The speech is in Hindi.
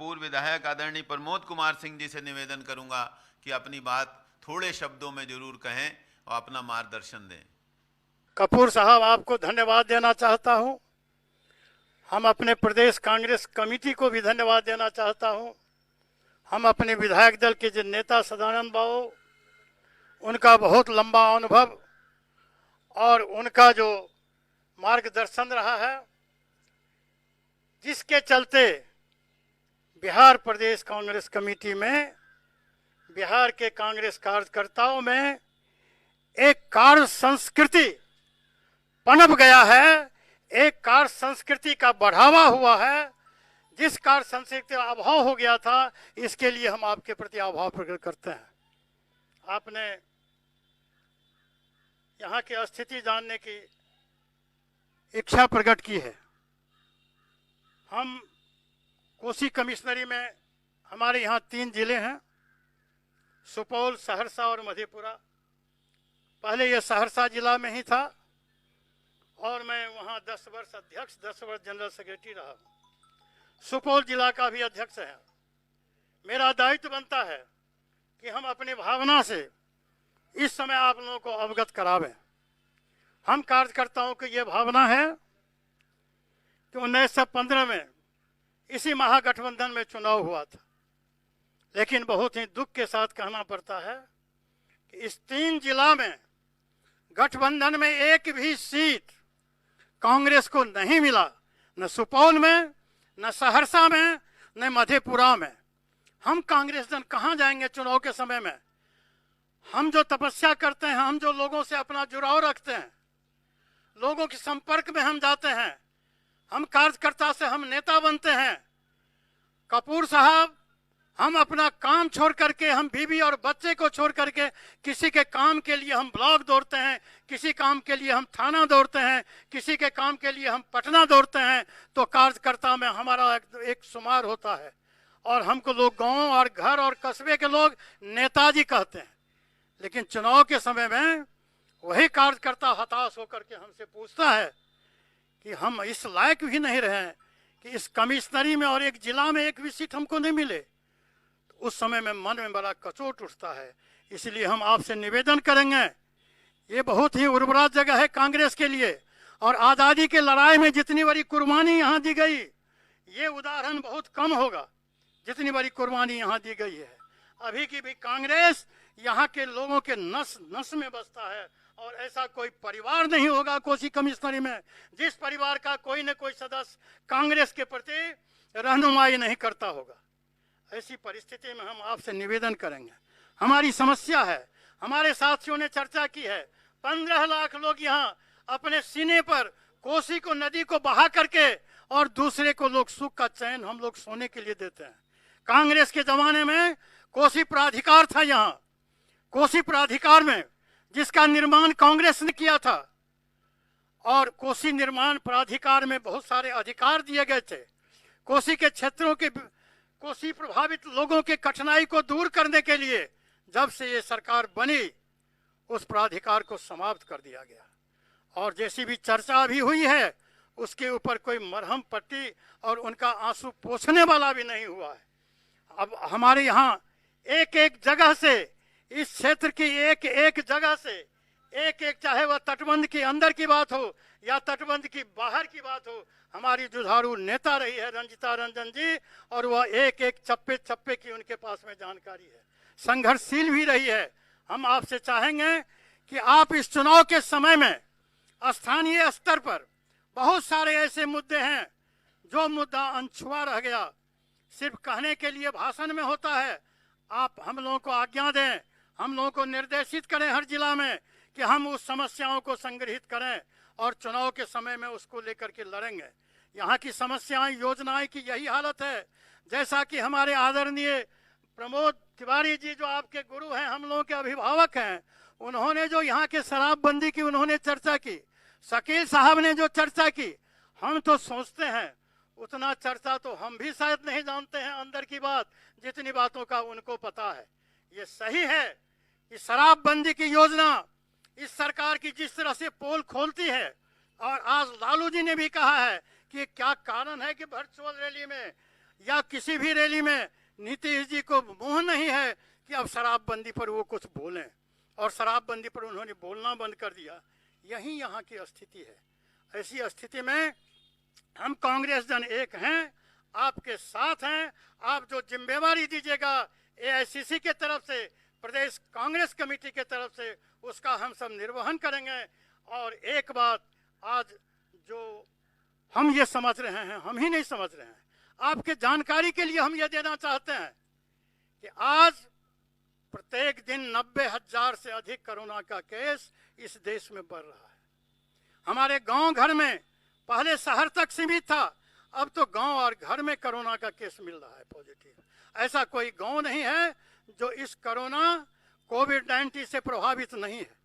पूर्व विधायक आदरणीय प्रमोद कुमार सिंह जी से निवेदन करूंगा कि अपनी बात थोड़े शब्दों में जरूर कहें और अपना मार्गदर्शन दें। कपूर साहब, आपको धन्यवाद देना चाहता हूं। हम अपने प्रदेश कांग्रेस कमेटी को भी धन्यवाद देना चाहता हूं। हम अपने विधायक दल के जो नेता सदानंद बाबू, उनका बहुत लंबा अनुभव और उनका जो मार्गदर्शन रहा है, जिसके चलते बिहार प्रदेश कांग्रेस कमेटी में बिहार के कांग्रेस कार्यकर्ताओं में एक कार्य संस्कृति पनप गया है, एक कार्य संस्कृति का बढ़ावा हुआ है। जिस कार्य संस्कृति का अभाव हो गया था, इसके लिए हम आपके प्रति आभार प्रकट करते हैं। आपने यहाँ की स्थिति जानने की इच्छा प्रकट की है। हम कोसी कमिश्नरी में, हमारे यहाँ 3 जिले हैं, सुपौल, सहरसा और मधेपुरा। पहले ये सहरसा जिला में ही था और मैं वहाँ 10 वर्ष अध्यक्ष, 10 वर्ष जनरल सेक्रेटरी रहा। सुपौल जिला का भी अध्यक्ष है। मेरा दायित्व बनता है कि हम अपनी भावना से इस समय आप लोगों को अवगत करावें। हम कार्यकर्ताओं की ये भावना है कि 1915 में इसी महागठबंधन में चुनाव हुआ था, लेकिन बहुत ही दुख के साथ कहना पड़ता है कि इस 3 जिला में गठबंधन में एक भी सीट कांग्रेस को नहीं मिला, न सुपौल में, न सहरसा में, न मधेपुरा में। हम कांग्रेस जन कहाँ जाएंगे चुनाव के समय में? हम जो तपस्या करते हैं, हम जो लोगों से अपना जुड़ाव रखते हैं, लोगों के संपर्क में हम जाते हैं, हम कार्यकर्ता से हम नेता बनते हैं। कपूर साहब, हम अपना काम छोड़ करके, हम बीवी और बच्चे को छोड़ करके किसी के काम के लिए हम ब्लॉक दौड़ते हैं, किसी काम के लिए हम थाना दौड़ते हैं, किसी के काम के लिए हम पटना दौड़ते हैं, तो कार्यकर्ता में हमारा एक शुमार होता है और हमको लोग गांव और घर और कस्बे के लोग नेताजी कहते हैं। लेकिन चुनाव के समय में वही कार्यकर्ता हताश होकर के हमसे पूछता है कि हम इस लायक भी नहीं रहे कि इस कमिश्नरी में और एक जिला में एक भी सीट हमको नहीं मिले। तो उस समय में मन में बड़ा कचोट उठता है। इसलिए हम आपसे निवेदन करेंगे, ये बहुत ही उर्वरा जगह है कांग्रेस के लिए, और आज़ादी के लड़ाई में जितनी बड़ी कुर्बानी यहाँ दी गई, ये उदाहरण बहुत कम होगा जितनी बड़ी कुर्बानी यहाँ दी गई है। अभी की भी कांग्रेस यहाँ के लोगों के नस नस में बसता है, और ऐसा कोई परिवार नहीं होगा कोसी कमिश्नरी में जिस परिवार का कोई न कोई सदस्य कांग्रेस के प्रति रहनुमाई नहीं करता होगा। ऐसी परिस्थिति में हम आपसे निवेदन करेंगे, हमारी समस्या है, हमारे साथियों ने चर्चा की है, 15 लाख लोग यहाँ अपने सीने पर कोसी को, नदी को बहा करके, और दूसरे को लोग सुख का चैन हम लोग सोने के लिए देते हैं। कांग्रेस के जमाने में कोसी प्राधिकार था, यहाँ कोसी प्राधिकार में जिसका निर्माण कांग्रेस ने किया था, और कोसी निर्माण प्राधिकार में बहुत सारे अधिकार दिए गए थे। कोसी के क्षेत्रों के, कोसी प्रभावित लोगों के कठिनाई को दूर करने के लिए जब से ये सरकार बनी, उस प्राधिकार को समाप्त कर दिया गया। और जैसी भी चर्चा भी हुई है, उसके ऊपर कोई मरहम पट्टी और उनका आंसू पोंछने वाला भी नहीं हुआ है। अब हमारे यहाँ एक एक जगह से, इस क्षेत्र की एक एक जगह से, एक एक, चाहे वह तटबंध के अंदर की बात हो या तटबंध की बाहर की बात हो, हमारी जुझारू नेता रही है रंजिता रंजन जी, और वह एक एक चप्पे चप्पे की उनके पास में जानकारी है, संघर्षशील भी रही है। हम आपसे चाहेंगे कि आप इस चुनाव के समय में स्थानीय स्तर पर बहुत सारे ऐसे मुद्दे हैं जो मुद्दा अनछुआ रह गया, सिर्फ कहने के लिए भाषण में होता है। आप हम लोगों को आज्ञा दें, हम लोगों को निर्देशित करें हर जिला में कि हम उस समस्याओं को संग्रहित करें और चुनाव के समय में उसको लेकर के लड़ेंगे। यहाँ की समस्याएं, योजनाएं की यही हालत है। जैसा कि हमारे आदरणीय प्रमोद तिवारी जी, जो आपके गुरु हैं, हम लोगों के अभिभावक हैं, उन्होंने जो यहाँ के शराबबंदी की उन्होंने चर्चा की, शकील साहब ने जो चर्चा की, हम तो सोचते हैं उतना चर्चा तो हम भी शायद नहीं जानते हैं अंदर की बात, जितनी बातों का उनको पता है। ये सही है कि शराबबंदी की योजना इस सरकार की जिस तरह से पोल खोलती है, और आज लालू जी ने भी कहा है कि क्या कारण है कि वर्चुअल रैली में या किसी भी रैली में नीतीश जी को मुंह नहीं है कि अब शराबबंदी पर वो कुछ बोलें, और शराबबंदी पर उन्होंने बोलना बंद कर दिया। यही यहाँ की स्थिति है। ऐसी स्थिति में हम कांग्रेस जन एक हैं, आपके साथ हैं। आप जो जिम्मेवारी दीजिएगा एआईसीसी के तरफ से, प्रदेश कांग्रेस कमेटी के तरफ से, उसका हम सब निर्वहन करेंगे। और एक बात आज जो हम ये समझ रहे हैं, हम ही नहीं समझ रहे हैं, आपके जानकारी के लिए हम ये देना चाहते हैं कि आज प्रत्येक दिन 90,000 से अधिक कोरोना का केस इस देश में बढ़ रहा है। हमारे गांव घर में पहले शहर तक सीमित था, अब तो गांव और घर में कोरोना का केस मिल रहा है पॉजिटिव। ऐसा कोई गांव नहीं है जो इस कोरोना कोविड-19 से प्रभावित नहीं है।